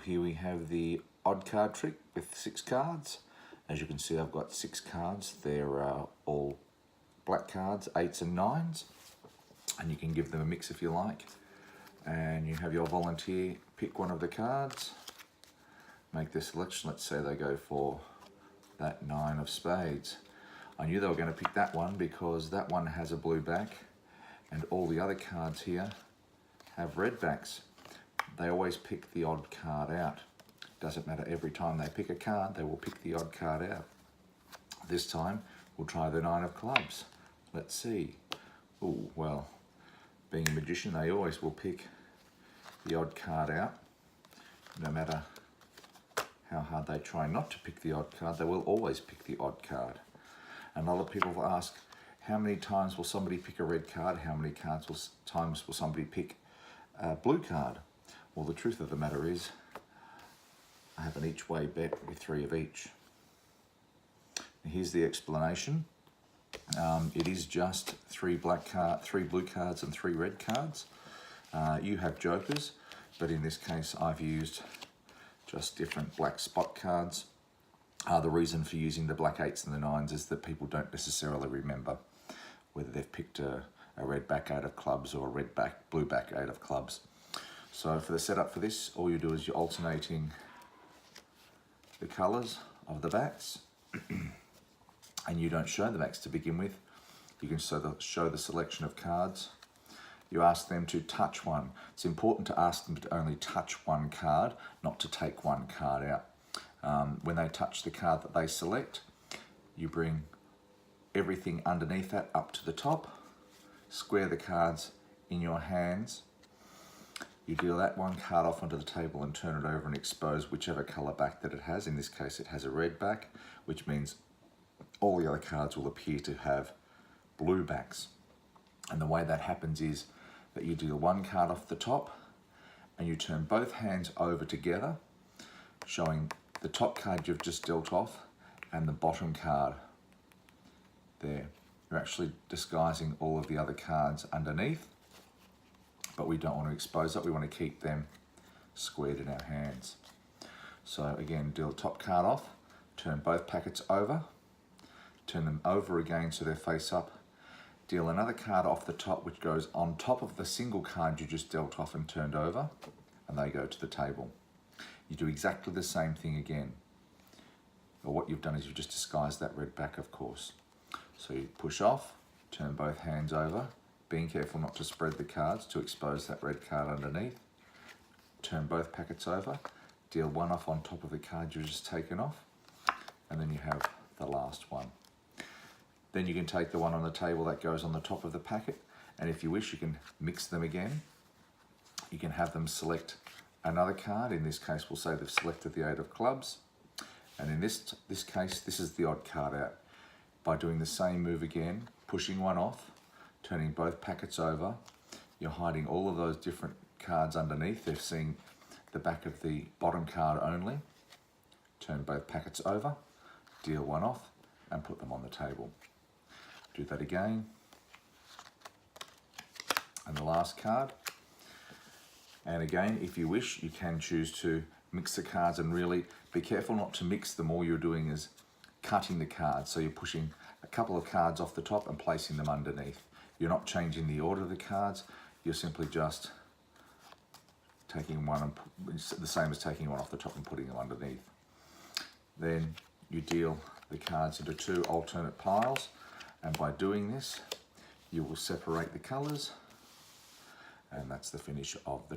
here we have the odd card trick with 6 cards. As you can see, I've got 6 cards. They're all black cards, 8s and 9s, and you can give them a mix if you like. And you have your volunteer pick one of the cards, make the selection. Let's say they go for that 9 of spades. I knew they were going to pick that one because that one has a blue back and all the other cards here have red backs. They always pick the odd card out. Doesn't matter, every time they pick a card, they will pick the odd card out. This time, we'll try the 9 of clubs. Let's see. Oh, well, being a magician, they always will pick the odd card out. No matter how hard they try not to pick the odd card, they will always pick the odd card. And a lot of people will ask, how many times will somebody pick a red card? How many times will somebody pick a blue card? Well, the truth of the matter is, I have an each way bet with 3 of each. Here's the explanation. It is just 3 blue cards and 3 red cards. You have jokers, but in this case I've used just different black spot cards. The reason for using the black 8s and the 9s is that people don't necessarily remember whether they've picked a red back 8 of clubs or a blue back 8 of clubs. So for the setup for this, all you do is you're alternating the colours of the backs, and you don't show the backs to begin with. You can show the selection of cards. You ask them to touch one. It's important to ask them to only touch one card, not to take one card out. When they touch the card that they select, you bring everything underneath that up to the top, square the cards in your hands. You deal that one card off onto the table and turn it over and expose whichever colour back that it has. In this case, it has a red back, which means all the other cards will appear to have blue backs. And the way that happens is that you deal one card off the top and you turn both hands over together, showing the top card you've just dealt off and the bottom card there. You're actually disguising all of the other cards underneath, but we don't want to expose that. We want to keep them squared in our hands. So again, deal the top card off, turn both packets over, turn them over again so they're face up, deal another card off the top which goes on top of the single card you just dealt off and turned over, and they go to the table. You do exactly the same thing again. But what you've done is you've just disguised that red back, of course. So you push off, turn both hands over, being careful not to spread the cards to expose that red card underneath. Turn both packets over, deal one off on top of the card you've just taken off, and then you have the last one. Then you can take the one on the table that goes on the top of the packet, and if you wish, you can mix them again. You can have them select another card. In this case, we'll say they've selected the 8 of clubs, and in this case, this is the odd card out. By doing the same move again, pushing one off, turning both packets over, you're hiding all of those different cards underneath. They're seeing the back of the bottom card only. Turn both packets over, deal one off, and put them on the table. Do that again. And the last card. And again, if you wish, you can choose to mix the cards and really be careful not to mix them. All you're doing is cutting the cards. So you're pushing a couple of cards off the top and placing them underneath. You're not changing the order of the cards. You're simply just taking one, and it's the same as taking one off the top and putting them underneath. Then you deal the cards into 2 alternate piles, and by doing this, you will separate the colours, and that's the finish of the